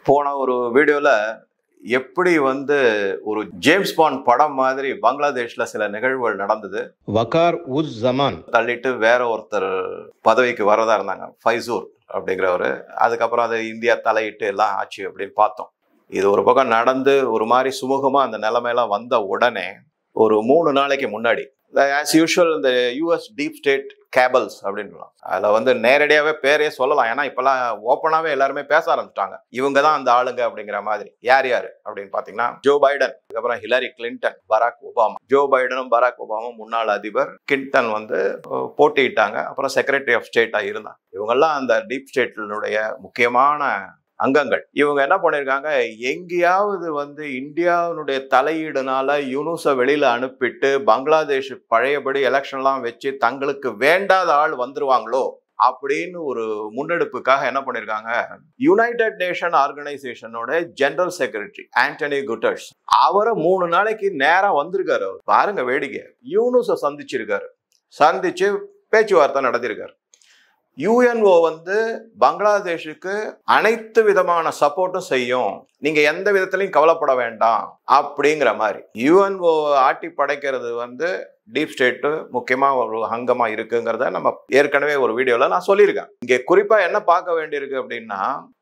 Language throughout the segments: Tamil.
போன ஒரு வீடியோல எப்படி வந்து ஒரு ஜேம்ஸ் பாண்ட் படம் மாதிரி பங்களாதேஷ்ல சில நிகழ்வுகள் நடந்தது. வகார் உஸ் ஜமான் தள்ளிட்டு வேற ஒருத்தர் பதவிக்கு வரதா இருந்தாங்க, ஃபைசூர் அப்படிங்கிறவரு. அதுக்கப்புறம் அதை இந்தியா தலையிட்டு எல்லாம் ஆச்சு அப்படின்னு பார்த்தோம். இது ஒரு பக்கம் நடந்து ஒரு மாதிரி சுமூகமா அந்த நிலைமையெல்லாம் வந்த உடனே ஒரு 3 நாளைக்கு முன்னாடி ஆஸ் யூஷுவல் இந்த யூஎஸ் டீப் ஸ்டேட் கேபிள்ஸ் அப்படின்லாம் அதில் வந்து நேரடியாகவே பேரே சொல்லலாம். ஏன்னா இப்பெல்லாம் ஓப்பனாகவே எல்லாருமே பேச ஆரம்பிச்சிட்டாங்க, இவங்க தான் அந்த ஆளுங்க அப்படிங்கிற மாதிரி. யார் அப்படின்னு பார்த்தீங்கன்னா ஜோ பைடன், அதுக்கப்புறம் Hillary Clinton, Barack Obama. Joe பைடனும் பராக் ஒபாமா முன்னாள் அதிபர், கிளின்டன் வந்து போட்டியிட்டாங்க, அப்புறம் செக்ரட்டரி ஆஃப் ஸ்டேட்டாக இருந்தாங்க. இவங்கெல்லாம் அந்த டீப் ஸ்டேட்டினுடைய முக்கியமான அங்கங்கள். இவங்க என்ன பண்ணியிருக்காங்க, எங்கேயாவது வந்து இந்தியாவுடைய தலையீடுனால யூனுஸை வெளியில அனுப்பிட்டு பங்களாதேஷ் பழையபடி எலெக்ஷன்லாம் வச்சு தங்களுக்கு வேண்டாத ஆள் வந்துருவாங்களோ அப்படின்னு ஒரு முன்னெடுப்புக்காக என்ன பண்ணிருக்காங்க, யுனைடெட் நேஷன் ஆர்கனைசேஷனோட ஜெனரல் செக்ரட்டரி ஆண்டனி குட்டர்ஸ் அவரை 3 நாளைக்கு நேரா வந்திருக்காரு. அவர் பாருங்க வேடிக்கை, யூனுஸை சந்திச்சு பேச்சுவார்த்தை நடத்திருக்காரு. யுஎன்ஓ வந்து பங்களாதேஷுக்கு அனைத்து விதமான சப்போர்ட்டும் செய்யும், நீங்க எந்த விதத்திலையும் கவலைப்பட வேண்டாம் அப்படிங்கிற மாதிரி. யுஎன்ஓ ஆட்டி படைக்கிறது வந்து டீப் ஸ்டேட்டு முக்கியமா ஒரு அங்கமா இருக்குங்கிறத நம்ம ஏற்கனவே ஒரு வீடியோல நான் சொல்லியிருக்கேன். இங்க குறிப்பா என்ன பார்க்க வேண்டியிருக்கு அப்படின்னா,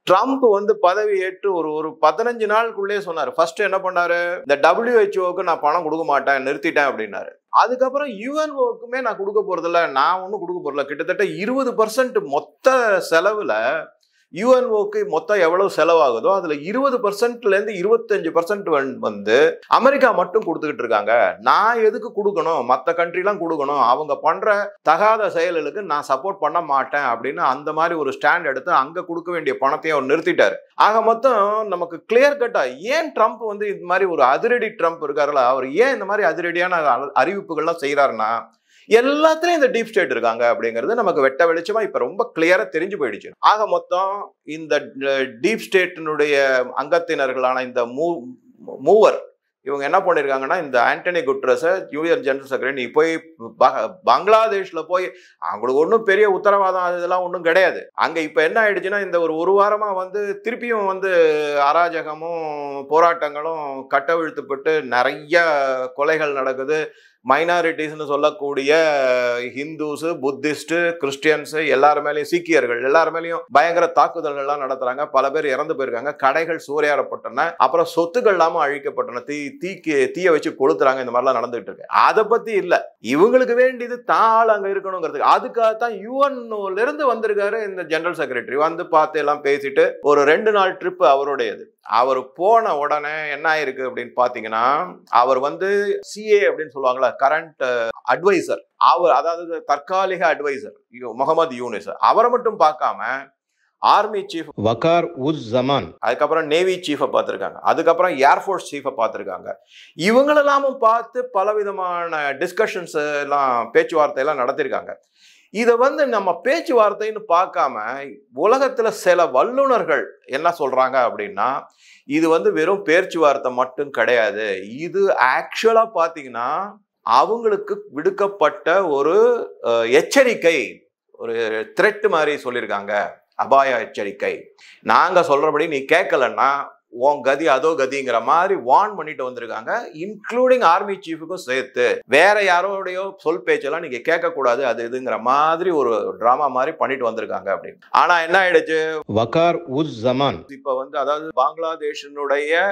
ட்ரம்ப் வந்து பதவி ஏற்று ஒரு 15 நாளுக்குள்ளே சொன்னாரு. ஃபர்ஸ்ட் என்ன பண்ணாரு, இந்த WHO நான் பணம் கொடுக்க மாட்டேன், நிறுத்திட்டேன் அப்படின்னாரு. அதுக்கப்புறம் யுஎன்ஓக்குமே நான் கொடுக்க போறதில்ல, நான் ஒன்றும் கொடுக்க போறதில்ல. கிட்டத்தட்ட 20% மொத்த செலவுல யுஎன்ஓக்கு மொத்தம் எவ்வளவு செலவாகுதோ அதுல 20%லேருந்து 25% வந்து அமெரிக்கா மட்டும் கொடுத்துக்கிட்டு இருக்காங்க. நான் எதுக்கு கொடுக்கணும், மற்ற கண்ட்ரிலாம் கொடுக்கணும், அவங்க பண்ற தகாத செயல்களுக்கு நான் சப்போர்ட் பண்ண மாட்டேன் அப்படின்னு அந்த மாதிரி ஒரு ஸ்டாண்ட் எடுத்து அங்க கொடுக்க வேண்டிய பணத்தையும் அவர் நிறுத்திட்டாரு. ஆக மொத்தம் நமக்கு கிளியர் கட்டா ஏன் ட்ரம்ப் வந்து இந்த மாதிரி ஒரு அதிரடி ட்ரம்ப் இருக்காருல்ல, அவர் ஏன் இந்த மாதிரி அதிரடியான அறிவிப்புகள்லாம் செய்யறாருன்னா, எல்லாத்துலயும் இந்த டீப் ஸ்டேட் இருக்காங்க அப்படிங்கிறது நமக்கு வெட்ட வெளிச்சமா இப்ப ரொம்ப கிளியரா தெரிஞ்சு போயிடுச்சு. ஆக மொத்தம் இந்த டீப் ஸ்டேட்டினுடைய அங்கத்தினர்களான இந்த மூவர் இவங்க என்ன பண்ணிருக்காங்கன்னா, இந்த ஆண்டனி குட்ரஸை யூஎன் ஜெனரல் செக்ரட்டரி, நீ போய் பங்களாதேஷ்ல போய், அவங்களுக்கு ஒன்றும் பெரிய உத்தரவாதம் இதெல்லாம் ஒன்றும் கிடையாது. அங்க இப்ப என்ன ஆயிடுச்சுன்னா, இந்த ஒரு வாரமா வந்து திருப்பியும் வந்து அராஜகமும் போராட்டங்களும் கட்டவிழ்த்துப்பட்டு நிறைய கொலைகள் நடக்குது. மைனாரிட்டிஸ்னு சொல்லக்கூடிய ஹிந்துஸ், புத்திஸ்ட், கிறிஸ்டியன்ஸ் எல்லாரு மேலேயும், சீக்கியர்கள் எல்லாரு மேலேயும் பயங்கர தாக்குதல்கள்லாம் நடத்துறாங்க. பல பேர் இறந்து போயிருக்காங்க, கடைகள் சூறையாடப்பட்டன, அப்புறம் சொத்துக்கள் இல்லாம அழிக்கப்பட்டன, தீய வச்சு கொளுத்துறாங்க. இந்த மாதிரிலாம் நடந்துட்டு இருக்கு. அதை பத்தி இல்ல, இவங்களுக்கு வேண்டியது தான் ஆள் அங்க இருக்கணுங்கிறதுக்கு. அதுக்காகத்தான் யுஎன்ஓல இருந்து வந்திருக்காரு இந்த ஜெனரல் செக்ரட்டரி. வந்து பார்த்து எல்லாம் பேசிட்டு ஒரு 2 நாள் ட்ரிப் அவருடையது. அவர் போன உடனே என்ன ஆயிருக்கு அப்படின்னு பாத்தீங்கன்னா, அவர் வந்து சிஏ அப்படின்னு சொல்லுவாங்களா, கரண்ட் அட்வைசர், அவர் அதாவது தற்காலிக அட்வைசர் முகமது யூனிஸ், அவரை மட்டும் பார்க்காம ஆர்மி சீஃப் வகார் உஸ் ஜமான், அதுக்கப்புறம் நேவி சீஃபை பார்த்துருக்காங்க, அதுக்கப்புறம் ஏர்ஃபோர்ஸ் சீஃபை பார்த்துருக்காங்க. இவங்களெல்லாமும் பார்த்து பலவிதமான டிஸ்கஷன்ஸ் எல்லாம், பேச்சுவார்த்தை எல்லாம் நடத்திருக்காங்க. இதை வந்து நம்ம பேச்சுவார்த்தைன்னு பார்க்காம உலகத்துல சில வல்லுநர்கள் என்ன சொல்றாங்க அப்படின்னா, இது வந்து வெறும் பேச்சுவார்த்தை மட்டும் கிடையாது, இது ஆக்சுவலா பாத்தீங்கன்னா அவங்களுக்கு விடுக்கப்பட்ட ஒரு எச்சரிக்கை, ஒரு த்ரெட் மாதிரி சொல்லியிருக்காங்க, அபாய எச்சரிக்கை. நாங்க சொல்றபடி நீ கேட்கலன்னா உன் கதி அதோ கதிங்கிற மாதிரி வார்ன் பண்ணிட்டு வந்திருக்காங்க. இன்க்ளூடிங் ஆர்மி சீஃபுக்கும் சேர்த்து வேற யாரோடைய சொல் பேச்செல்லாம் நீங்க கேட்க கூடாது, அது இதுங்கிற மாதிரி ஒரு டிராமா மாதிரி பண்ணிட்டு வந்திருக்காங்க அப்படின்னு. ஆனா என்ன ஆயிடுச்சு, வகார் உஸ் ஜமான் இப்ப வந்து அதாவது பங்களாதேஷனுடைய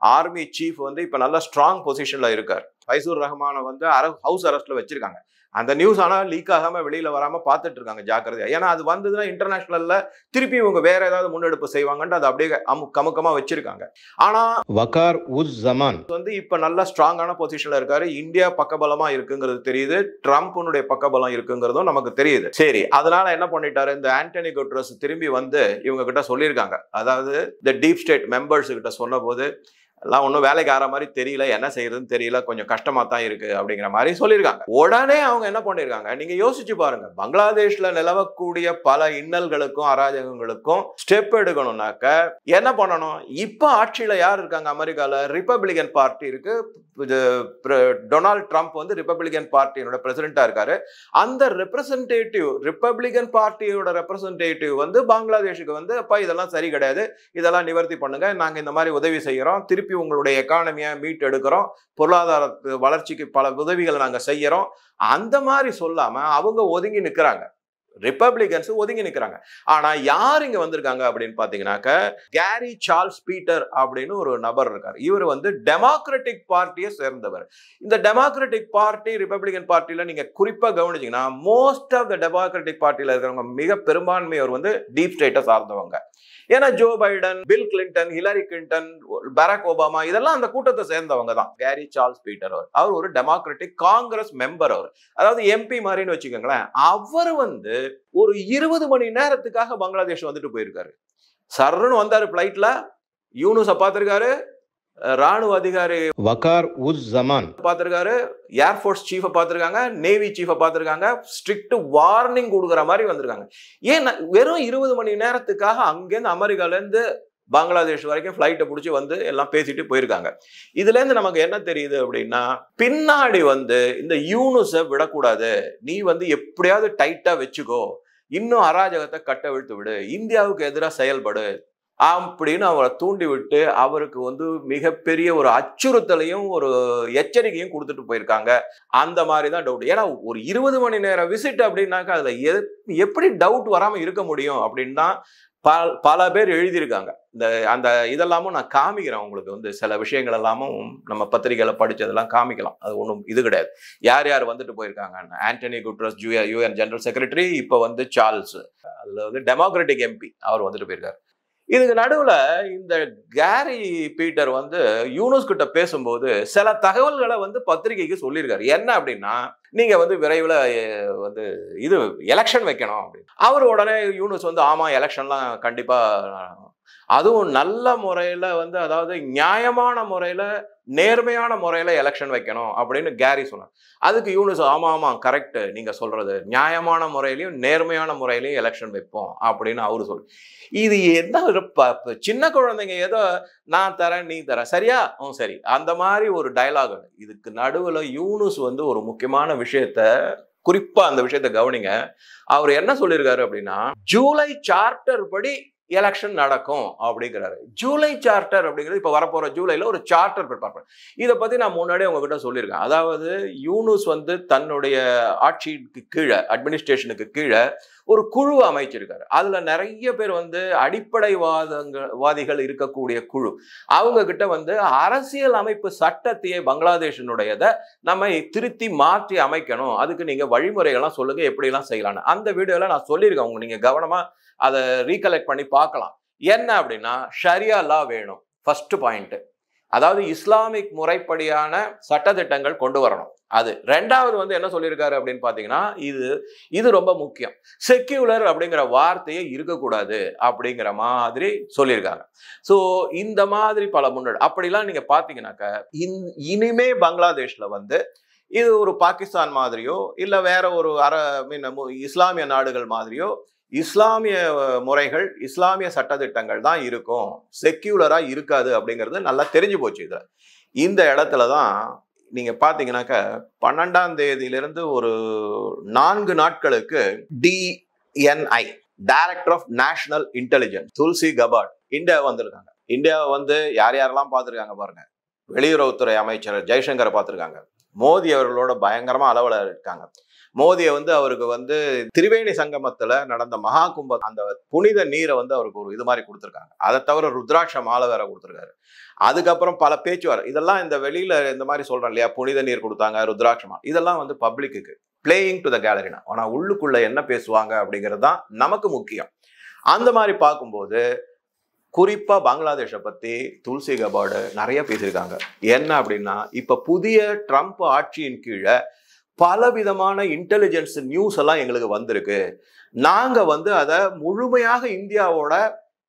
ஆர்மி சீஃப் வந்து இப்ப நல்ல ஸ்ட்ராங் பொசிஷன்ல இருக்காரு. ஃபைசூர் ரஹ்மானை வந்து ஹவுஸ் அரெஸ்ட்ல வச்சிருக்காங்க. அந்த நியூஸ் ஆனால் லீக் ஆகாம வெளியில வராம பார்த்துட்டு இருக்காங்க ஜாக்கிரதையா. ஏன்னா அது வந்ததுன்னா இன்டர்நேஷனல்ல திருப்பி இவங்க வேற ஏதாவது முன்னெடுப்பு செய்வாங்கன்னு அது அப்படியே கமுக்கமா வச்சிருக்காங்க. ஆனா வகார் உஸ் ஜமான் வந்து இப்ப நல்ல ஸ்ட்ராங்கான பொசிஷன்ல இருக்காரு. இந்தியா பக்கபலமா இருக்குங்கிறது தெரியுது, ட்ரம்ப்னுடைய பக்கபலம் இருக்குங்கிறதும் நமக்கு தெரியுது. சரி, அதனால என்ன பண்ணிட்டாரு, இந்த ஆண்டனி குட்ரஸ் திரும்பி வந்து இவங்க கிட்ட சொல்லியிருக்காங்க. அதாவது இந்த டீப் ஸ்டேட் மெம்பர்ஸ் கிட்ட சொன்ன போது, எல்லாம் ஒன்றும் வேலைக்கு ஆற மாதிரி தெரியல, என்ன செய்யறதுன்னு தெரியல, கொஞ்சம் கஷ்டமா தான் இருக்கு அப்படிங்கிற மாதிரி சொல்லியிருக்காங்க. உடனே அவங்க என்ன பண்ணிருக்காங்க, நீங்க யோசிச்சு பாருங்க, பங்களாதேஷ்ல நிலவக்கூடிய பல இன்னல்களுக்கும் அராஜகங்களுக்கும் ஸ்டெப் எடுக்கணும்னாக்க என்ன பண்ணணும்? இப்ப ஆட்சியில யார் இருக்காங்க? அமெரிக்கால ரிப்பப்ளிகன் பார்ட்டி இருக்கு. டொனால்ட் ட்ரம்ப் வந்து ரிப்பப்ளிகன் பார்ட்டியோட பிரசிடென்டா இருக்காரு. அந்த ரெப்ரசன்டேட்டிவ் ரிப்பப்ளிகன் பார்ட்டியோட ரெப்ரசன்டேட்டிவ் வந்து பங்களாதேஷுக்கு வந்து அப்பா இதெல்லாம் சரி கிடையாது, இதெல்லாம் நிவர்த்தி பண்ணுங்க, நாங்க இந்த மாதிரி உதவி செய்யறோம், திருப்பி உங்களுடைய எக்கானமியை மீட் எடுக்கிறோம், பொருளாதார வளர்ச்சிக்கு பல உதவிகளை நாங்க செய்யறோம், அந்த மாதிரி சொல்லாம அவங்க ஒதுங்கி நிக்கிறாங்க. ரிப்பப்ளிகன்ஸ் ஒதுங்கி நிக்கிறாங்க. ஆனா யார் இங்க வந்திருக்காங்க அப்படின்னு பாத்தீங்கன்னாக்க, கேரி சார்ல்ஸ் பீட்டர் அப்படின்னு ஒரு நபர் இருக்காரு. இவர் வந்து டெமோக்ராட்டிக் பார்ட்டியை சேர்ந்தவர். இந்த டெமோக்ராட்டிக் பார்ட்டி ரிப்பப்ளிகன் பார்ட்டில நீங்க குறிப்பா கவனிச்சீங்கன்னா, மோஸ்ட் ஆஃப் த டெமோக்ராட்டிக் பார்ட்டில இருக்கிறவங்க மிக பெரும்பான்மையோர் வந்து டீப் ஸ்டேட்டை சார்ந்தவங்க. ஏன்னா Joe Biden, Bill Clinton, Hillary Clinton, Barack Obama இதெல்லாம் அந்த கூட்டத்தை சேர்ந்தவங்க தான். கேரி சார்ல்ஸ் பீட்டர் அவர் ஒரு டெமோக்ராட்டிக் காங்கிரஸ் மெம்பர், அவர் அதாவது எம்பி மாதிரின்னு வச்சுக்கோங்களேன். அவர் வந்து ஒரு 20 மணி நேரத்துக்காக பங்களாதேஷ் வந்துட்டு போயிருக்காரு. சர்ன்னு வந்தாரு பிளைட்ல, யூனுஸை பார்த்திருக்காரு, ராணுவ அதிகாரி வகார் உஸ் ஜமான் பார்த்திருக்காரு, ஏர்ஃபோர்ஸ் சீஃபை பார்த்திருக்காங்க, நேவி சீஃபை பார்த்திருக்காங்க, ஸ்ட்ரிக்ட் வார்னிங் கொடுக்குற மாதிரி வந்திருக்காங்க. ஏன் வெறும் 20 மணி நேரத்துக்காக அங்கேருந்து அமெரிக்காலேருந்து பங்களாதேஷ் வரைக்கும் ஃப்ளைட்டை பிடிச்சி வந்து எல்லாம் பேசிட்டு போயிருக்காங்க. இதுல இருந்து நமக்கு என்ன தெரியுது அப்படின்னா, பின்னாடி வந்து இந்த யூனுஸை விடக்கூடாது, நீ வந்து எப்படியாவது டைட்டா வச்சுக்கோ, இன்னும் அராஜகத்தை கட்டவிழ்த்து விடு, இந்தியாவுக்கு எதிராக செயல்படு அப்படின்னு அவரை தூண்டி விட்டு அவருக்கு வந்து மிகப்பெரிய ஒரு அச்சுறுத்தலையும் ஒரு எச்சரிக்கையும் கொடுத்துட்டு போயிருக்காங்க. அந்த மாதிரி தான் டவுட். ஏன்னா ஒரு 20 மணி நேரம் விசிட் அப்படின்னாக்கா அதுல எப்படி டவுட் வராம இருக்க முடியும் அப்படின்னு தான் பல பேர் எழுதியிருக்காங்க. அந்த இதெல்லாமும் நான் காமிக்கிறேன் உங்களுக்கு, வந்து சில விஷயங்கள் எல்லாமும் நம்ம பத்திரிகையில படிச்சதெல்லாம் காமிக்கலாம். அது ஒன்றும் இது கிடையாது. யார் யார் வந்துட்டு போயிருக்காங்க, Antony Guterres UN general secretary, இப்போ வந்து சார்ல்ஸ், அதுல வந்து டெமோக்ராட்டிக் எம்பி அவர் வந்துட்டு போயிருக்காரு. இதுக்கு நடுவுல இந்த கேரி பீட்டர் வந்து யூனுஸ் கிட்ட பேசும்போது சில தகவல்களை வந்து பத்திரிகைக்கு சொல்லியிருக்காரு. என்ன அப்படின்னா, நீங்க வந்து விரைவில் வந்து இது எலெக்ஷன் வைக்கணும் அப்படின்னு. அவர் உடனே யூனுஸ் வந்து ஆமா எலெக்ஷன்லாம் கண்டிப்பா, அதுவும் நல்ல முறையில வந்து அதாவது நியாயமான முறையில நேர்மையான முறையில எலெக்ஷன் வைக்கணும் அப்படின்னு கேரி சொன்னார். அதுக்கு யூனுஸ் ஆமா ஆமா கரெக்ட், நீங்க சொல்றது நியாயமான முறையிலையும் நேர்மையான முறையிலையும் எலெக்ஷன் வைப்போம் அப்படின்னு அவரு சொல்லு. இது என்ன சின்ன குழந்தைங்க ஏதோ நான் தரேன் நீ தர சரியா சரி அந்த மாதிரி ஒரு டயலாக். இதுக்கு நடுவுல யூனுஸ் வந்து ஒரு முக்கியமான விஷயத்த, குறிப்பா அந்த விஷயத்த கவனிங்க. அவர் என்ன சொல்லியிருக்காரு அப்படின்னா, ஜூலை சார்ட்டர் படி எலெக்ஷன் நடக்கும் அப்படிங்கிறாரு. ஜூலை சார்ட்டர் அப்படிங்கிறது இப்ப வரப்போற ஜூலைல ஒரு சார்ட்டர் ப்ரிப்பேர் பண்ண. இதை பத்தி நான் முன்னாடியே உங்ககிட்ட சொல்லியிருக்கேன். அதாவது யூனுஸ் வந்து தன்னுடைய ஆட்சிக்கு கீழே, அட்மினிஸ்ட்ரேஷனுக்கு கீழே ஒரு குழு அமைச்சிருக்காரு. அதுல நிறைய பேர் வந்து அடிப்படைவாதிகள் இருக்கக்கூடிய குழு. அவங்க கிட்ட வந்து அரசியல் அமைப்பு சட்டத்தையே பங்களாதேஷனுடையதை நம்ம திருத்தி மாற்றி அமைக்கணும், அதுக்கு நீங்க வழிமுறைகள்லாம் சொல்லுங்க, எப்படி எல்லாம் செய்யலாம்னு அந்த வீடியோல நான் சொல்லியிருக்கேன். உங்க நீங்க கவனமா அதை ரீகலெக்ட் பண்ணி பார்க்கலாம். என்ன அப்படின்னா, ஷரியா லா வேணும் ஃபர்ஸ்ட் பாயிண்ட். அதாவது இஸ்லாமிக் முறைப்படியான சட்டத்திட்டங்கள் கொண்டு வரணும். அது ரெண்டாவது வந்து என்ன சொல்லியிருக்காரு அப்படின்னு பாத்தீங்கன்னா, இது ரொம்ப முக்கியம், செக்யூலர் அப்படிங்கிற வார்த்தையே இருக்கக்கூடாது அப்படிங்கிற மாதிரி சொல்லியிருக்காங்க. ஸோ இந்த மாதிரி பல முன்னாடி அப்படிலாம் நீங்க பாத்தீங்கன்னாக்க, இனிமே பங்களாதேஷ்ல வந்து இது ஒரு பாகிஸ்தான் மாதிரியோ இல்ல வேற ஒரு இஸ்லாமிய நாடுகள் மாதிரியோ இஸ்லாமிய முறைகள், இஸ்லாமிய சட்டத்திட்டங்கள் தான் இருக்கும், செக்யூலரா இருக்காது அப்படிங்கிறது நல்லா தெரிஞ்சு போச்சு. இதுல இந்த இடத்துல தான் நீங்க பாத்தீங்கன்னாக்க 12ஆம் தேதியிலிருந்து ஒரு 4 நாட்களுக்கு DNI director of national intelligence Tulsi Gabbard India வந்திருக்காங்க. இந்தியா வந்து யார் யாரெல்லாம் பார்த்துருக்காங்க பாருங்க. வெளியுறவுத்துறை அமைச்சர் ஜெய்சங்கரை பார்த்துருக்காங்க. மோடி அவர்களோட பயங்கரமா அளவுல இருக்காங்க. மோடியை வந்து அவருக்கு வந்து திரிவேணி சங்கமத்துல நடந்த மகா கும்ப அந்த புனித நீரை வந்து அவருக்கு ஒரு இது மாதிரி கொடுத்துருக்காங்க. அதை தவிர ருத்ராட்ச மாலை வேற கொடுத்துருக்காரு. அதுக்கப்புறம் பல பேச்சுவார் இதெல்லாம் இந்த வெளியில இந்த மாதிரி சொல்றேன் இல்லையா, புனித நீர் கொடுத்தாங்க, ருத்ராட்ச மாலை, இதெல்லாம் வந்து பப்ளிக்கு பிளேயிங் டு த கேலரினா. ஆனா உள்ளுக்குள்ள என்ன பேசுவாங்க அப்படிங்கிறது தான் நமக்கு முக்கியம். அந்த மாதிரி பார்க்கும்போது குறிப்பா பங்களாதேஷை பத்தி துல்சி கபாட் நிறைய பேசியிருக்காங்க. என்ன அப்படின்னா, இப்ப புதிய ட்ரம்ப் ஆட்சியின் கீழே பலவிதமான இன்டெலிஜென்ஸ் நியூஸ் எல்லாம் எங்களுக்கு வந்திருக்கு, நாங்க வந்து அதை முழுமையாக இந்தியாவோட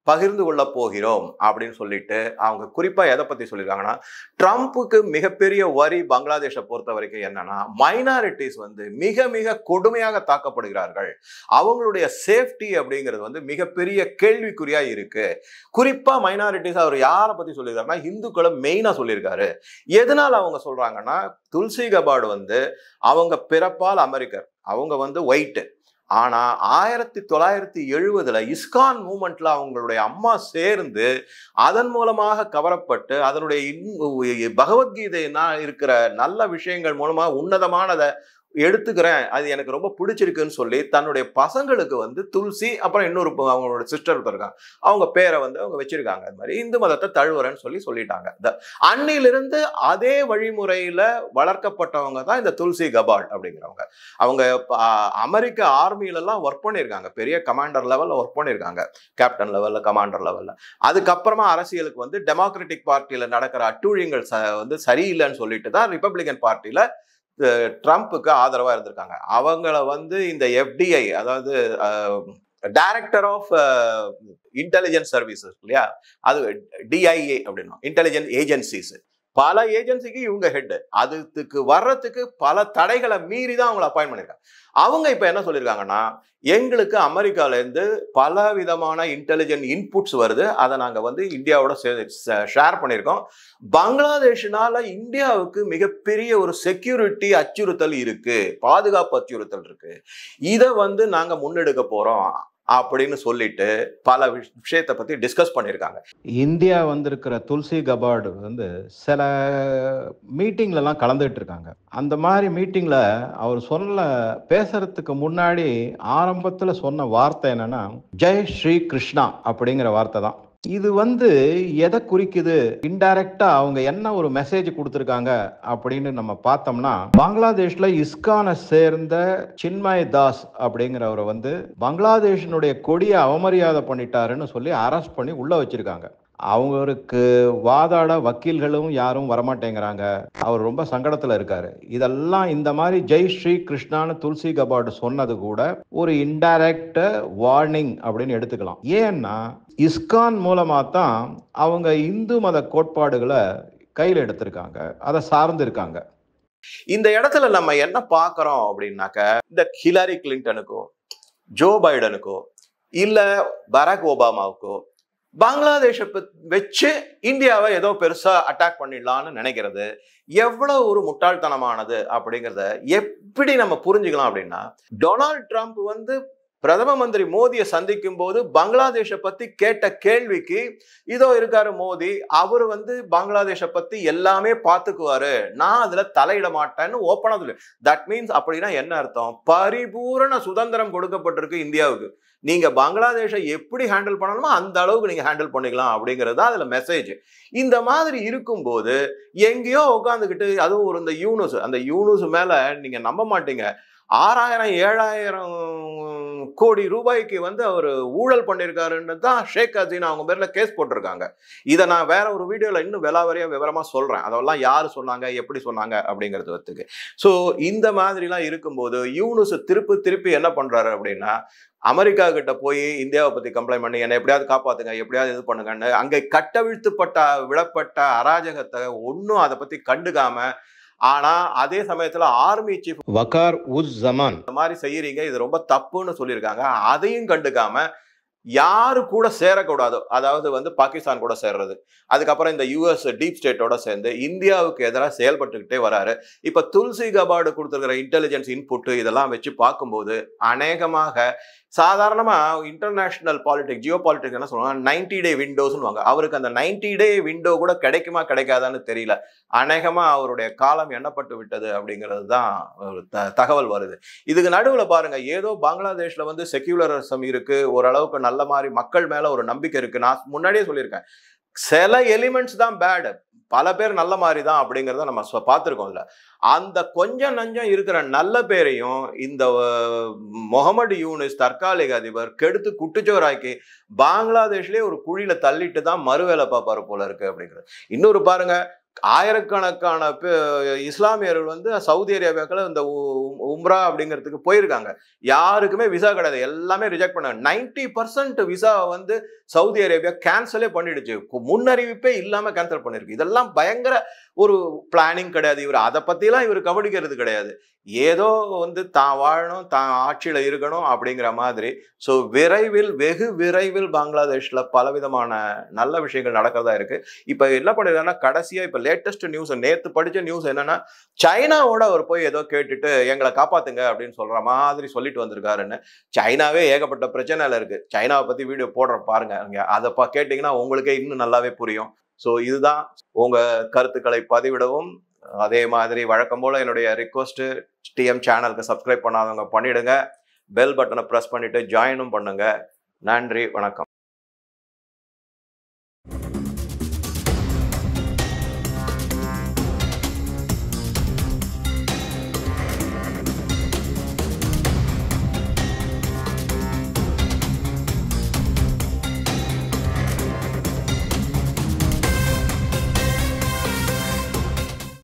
பகிர்ந்து கொள்ள போகிறோம் அப்படின்னு சொல்லிட்டு அவங்க குறிப்பா எதை பத்தி சொல்லியிருக்காங்கன்னா, ட்ரம்ப்புக்கு மிகப்பெரிய வரி பங்களாதேஷை பொறுத்த வரைக்கும் என்னன்னா, மைனாரிட்டிஸ் வந்து மிக மிக கொடுமையாக தாக்கப்படுகிறார்கள், அவங்களுடைய சேஃப்டி அப்படிங்கிறது வந்து மிகப்பெரிய கேள்விக்குறியா இருக்கு. குறிப்பா மைனாரிட்டிஸ் அவர் யாரை பத்தி சொல்லியிருக்காருன்னா, இந்துக்களை மெயினா சொல்லியிருக்காரு. எதனால அவங்க சொல்றாங்கன்னா, துல்சி கபார்டு வந்து அவங்க பிறப்பால் அமெரிக்கர், அவங்க வந்து ஒயிட்டு. ஆனா 1970 இஸ்கான் மூமெண்ட்ல அவங்களுடைய அம்மா சேர்ந்து அதன் மூலமாக கவரப்பட்டு அதனுடைய பகவத்கீதை இருக்கிற நல்ல விஷயங்கள் மூலமா உன்னதமானதை எடுத்துக்கிறேன், அது எனக்கு ரொம்ப பிடிச்சிருக்குன்னு சொல்லி தன்னுடைய பசங்களுக்கு வந்து துல்சி, அப்புறம் இன்னொரு அவங்களோட சிஸ்டர் இருக்காங்க, அவங்க பேரை வந்து அவங்க வச்சிருக்காங்க. அது மாதிரி இந்து மதத்தை தழுவுறேன்னு சொல்லிட்டாங்க. அன்னிலிருந்து அதே வழிமுறையில வளர்க்கப்பட்டவங்க தான் இந்த துல்சி கபார்ட் அப்படிங்கிறவங்க. அவங்க அமெரிக்க ஆர்மியில எல்லாம் ஒர்க் பண்ணியிருக்காங்க, பெரிய கமாண்டர் லெவல்ல ஒர்க் பண்ணியிருக்காங்க, கேப்டன் லெவல்ல, கமாண்டர் லெவல்ல. அதுக்கப்புறமா அரசியலுக்கு வந்து டெமோக்ராட்டிக் பார்ட்டியில நடக்கிற அட்டூழியங்கள் வந்து சரியில்லைன்னு சொல்லிட்டு தான் ரிப்பப்ளிகன் பார்ட்டியில ட்ரம்ப்புக்கு ஆதரவா இருந்திருக்காங்க. அவங்கள வந்து இந்த எஃப்டிஐ, அதாவது டைரக்டர் ஆஃப் இன்டெலிஜென்ஸ் சர்வீசஸ் இல்லையா, அது டிஐஏ அப்படின்னா இன்டெலிஜென்ஸ் ஏஜென்சிஸ், பல ஏஜென்சிக்கு இவங்க ஹெட். அதுக்கு வர்றதுக்கு பல தடைகளை மீறி தான் அவங்களை அப்பாயின்ட் பண்ணிருக்காங்க. அவங்க இப்ப என்ன சொல்லியிருக்காங்கன்னா, எங்களுக்கு அமெரிக்கால இருந்து பல விதமான இன்டெலிஜென்ட் இன்புட்ஸ் வருது, அதை நாங்க வந்து இந்தியாவோட ஷேர் பண்ணியிருக்கோம். பங்களாதேஷனால இந்தியாவுக்கு மிகப்பெரிய ஒரு செக்யூரிட்டி அச்சுறுத்தல் இருக்கு, பாதுகாப்பு அச்சுறுத்தல் இருக்கு, இதை வந்து நாங்க முன்னெடுக்க போறோம் அப்படின்னு சொல்லிட்டு பல விஷயத்தை பத்தி டிஸ்கஸ் பண்ணியிருக்காங்க. இந்தியா வந்திருக்கிற துல்சி கபார்டு வந்து சில மீட்டிங்ல எல்லாம் கலந்துட்டு இருக்காங்க. அந்த மாதிரி மீட்டிங்ல அவர் பேசுறதுக்கு முன்னாடி ஆரம்பத்துல சொன்ன வார்த்தை என்னன்னா, ஜெய் ஸ்ரீ கிருஷ்ணா அப்படிங்கிற வார்த்தை தான். இது வந்து எதை குறிக்குது, இன்டைரக்டா அவங்க என்ன ஒரு மெசேஜ் கொடுத்திருக்காங்க அப்படின்னு நம்ம பார்த்தோம்னா, பங்களாதேஷ்ல இஸ்கானை சேர்ந்த சின்மய் தாஸ் அப்படிங்கிறவரை வந்து பங்களாதேஷனுடைய கொடியை அவமரியாதை பண்ணிட்டாருன்னு சொல்லி அரெஸ்ட் பண்ணி உள்ள வச்சிருக்காங்க. அவருக்கு வாதாட வக்கீல்களும் யாரும் வரமாட்டேங்கிறாங்க, அவர் ரொம்ப சங்கடத்துல இருக்காரு. இதெல்லாம் இந்த மாதிரி ஜெய் ஸ்ரீ கிருஷ்ணான்னு துல்சி கபார்டு சொன்னது கூட ஒரு இன்டைரக்ட் வார்னிங் அப்படின்னு எடுத்துக்கலாம். ஏன்னா இஸ்கான் மூலமா தான் அவங்க இந்து மத கோட்பாடுகளை கையில் எடுத்திருக்காங்க, அதை சார்ந்து இருக்காங்க. இந்த இடத்துல நம்ம என்ன பார்க்கிறோம் அப்படின்னாக்க, இந்த ஹிலாரி கிளின்டனுக்கோ ஜோ பைடனுக்கோ இல்ல பராக் ஒபாமாவுக்கோ பங்களாதேஷை வச்சு இந்தியாவை ஏதோ பெருசா அட்டாக் பண்ணிடலாம்னு நினைக்கிறது எவ்வளவு ஒரு முட்டாள்தனமானது அப்படிங்கிறத எப்படி நம்ம புரிஞ்சுக்கலாம் அப்படின்னா, டொனால்ட் ட்ரம்ப் வந்து பிரதம மந்திரி மோடியை சந்திக்கும் போது பங்களாதேஷை பத்தி கேட்ட கேள்விக்கு, இதோ இருக்காரு மோடி, அவரு வந்து பங்களாதேஷை பத்தி எல்லாமே பார்த்துக்குவாரு, நான் அதுல தலையிட மாட்டேன்னு ஓப்பனா சொல்லு. தட் மீன்ஸ் அப்படின்னா என்ன அர்த்தம், பரிபூரண சுதந்திரம் கொடுக்கப்பட்டிருக்கு இந்தியாவுக்கு, நீங்க பங்களாதேஷை எப்படி ஹேண்டில் பண்ணணுமோ அந்த அளவுக்கு நீங்க ஹேண்டில் பண்ணிக்கலாம் அப்படிங்கிறது தான் அதுல மெசேஜ். இந்த மாதிரி இருக்கும்போது எங்கேயோ உட்காந்துக்கிட்டு, அதுவும் இந்த யூனுஸ், அந்த யூனுஸ் மேல நீங்க நம்ப மாட்டீங்க, 6000-7000 கோடி ரூபாய்க்கு வந்து அவர் ஊழல் பண்ணியிருக்காருன்னு தான் ஷேக் ஹசீனா அவங்க பேர்ல கேஸ் போட்டிருக்காங்க. இதை நான் வேற ஒரு வீடியோல இன்னும் விலாவரியா விவரமா சொல்றேன், அதெல்லாம் யாரு சொன்னாங்க எப்படி சொன்னாங்க அப்படிங்கிறது வத்துக்கு. ஸோ இந்த மாதிரிலாம் இருக்கும்போது யூனுஸ் திருப்பி என்ன பண்றாரு அப்படின்னா, அமெரிக்கா கிட்ட போய் இந்தியாவை பத்தி கம்ப்ளைண்ட் பண்ணி என்னை எப்படியாவது காப்பாத்துங்க, எப்படியாவது இது பண்ணுங்கன்னு அங்கே விடப்பட்ட அராஜகத்தை ஒன்னும் அதை பத்தி கண்டுக்காம, ஆனா அதே சமயத்துல ஆர்மி சீஃப் வகார் உஸ் ஜமான் இந்த மாதிரி செய்யறீங்க, இது ரொம்ப தப்புன்னு சொல்லியிருக்காங்க, அதையும் கண்டுக்காம யாரு கூட சேரக்கூடாதோ, அதாவது வந்து பாகிஸ்தான் கூட சேர்றது, அதுக்கப்புறம் இந்த யூஎஸ் டீப் ஸ்டேட்டோட சேர்ந்து இந்தியாவுக்கு எதிராக செயல்பட்டுக்கிட்டே வராரு. இப்ப துல்சி கபார்டு கொடுத்துருக்கிற இன்டெலிஜென்ஸ் இன்புட் இதெல்லாம் வச்சு பார்க்கும்போது அநேகமாக சாதாரணமா இன்டர்நேஷனல் பாலிடிக்ஸ், ஜியோ பாலிடிக்ஸ் என்ன சொல்லுவாங்க, 90 டே விண்டோஸ்னு வாங்க. அவருக்கு அந்த 90 டே விண்டோ கூட கிடைக்குமா கிடைக்காதான்னு தெரியல. அநேகமா அவருடைய காலம் எண்ணப்பட்டு விட்டது அப்படிங்கிறது தான் தகவல் வருது. இதுக்கு நடுவில் பாருங்க, ஏதோ பங்களாதேஷ்ல வந்து செக்யூலரிசம் இருக்கு, ஓரளவுக்கு நல்ல மாதிரி மக்கள் மேல ஒரு நம்பிக்கை இருக்கு. நான் முன்னாடியே சொல்லியிருக்கேன், சில எலிமெண்ட்ஸ் தான் பேட், பல பேர் நல்ல மாதிரி தான் அப்படிங்கிறத நம்ம பார்த்துருக்கோம்ல. அந்த கொஞ்சம் நஞ்சம் இருக்கிற நல்ல பேரையும் இந்த முகமது யூனிஸ் தற்காலிக அதிபர் கெடுத்து குட்டுச்சோராக்கி பங்களாதேஷ்லயே ஒரு குழியில தள்ளிட்டு தான் மறுவேலை பார்ப்பாரு போல இருக்கு அப்படிங்கிறது. இன்னொரு பாருங்க, ஆயிரக்கணக்கான இஸ்லாமியர்கள் வந்து சவுதி அரேபியாக்கள் இந்த உம்ரா அப்படிங்கிறதுக்கு போயிருக்காங்க, யாருக்குமே விசா கிடையாது, எல்லாமே ரிஜெக்ட் பண்ணாங்க. 90% விசா வந்து சவுதி அரேபியா கேன்சலே பண்ணிடுச்சு. முன்னறிவிப்பே இல்லாம கேன்சல் பண்ணிருக்கு. இதெல்லாம் பயங்கர ஒரு பிளானிங் கிடையாது. இவர் அதை பத்திலாம் இவர் கவனிக்கிறது கிடையாது. ஏதோ தான் வாழணும், தான் ஆட்சியில இருக்கணும் அப்படிங்கிற மாதிரி. ஸோ விரைவில், வெகு விரைவில் பங்களாதேஷ்ல பலவிதமான நல்ல விஷயங்கள் நடக்கிறதா இருக்கு. இப்ப என்ன பண்ணிருக்காங்கன்னா, கடைசியா இப்ப லேட்டஸ்ட் நியூஸ், நேத்து படிச்ச நியூஸ் என்னன்னா, சைனாவோட அவர் போய் ஏதோ கேட்டுட்டு எங்களை காப்பாத்துங்க அப்படின்னு சொல்ற மாதிரி சொல்லிட்டு வந்திருக்காருன்னு. சைனாவே ஏகப்பட்ட பிரச்சனைல இருக்கு. சைனாவை பத்தி வீடியோ போடுற பாருங்க. அதை கேட்டீங்கன்னா உங்களுக்கே இன்னும் நல்லாவே புரியும். ஸோ இதுதான். உங்க கருத்துக்களை பதிவிடவும், அதே மாதிரி வழக்கம் போல என்னுடைய ரிக்வஸ்ட், டிஎம் சேனலுக்கு சப்ஸ்கிரைப் பண்ணாதவங்க பண்ணிடுங்க. பெல் பட்டனை பிரஸ் பண்ணிட்டு ஜாயினும் பண்ணுங்க. நன்றி, வணக்கம்.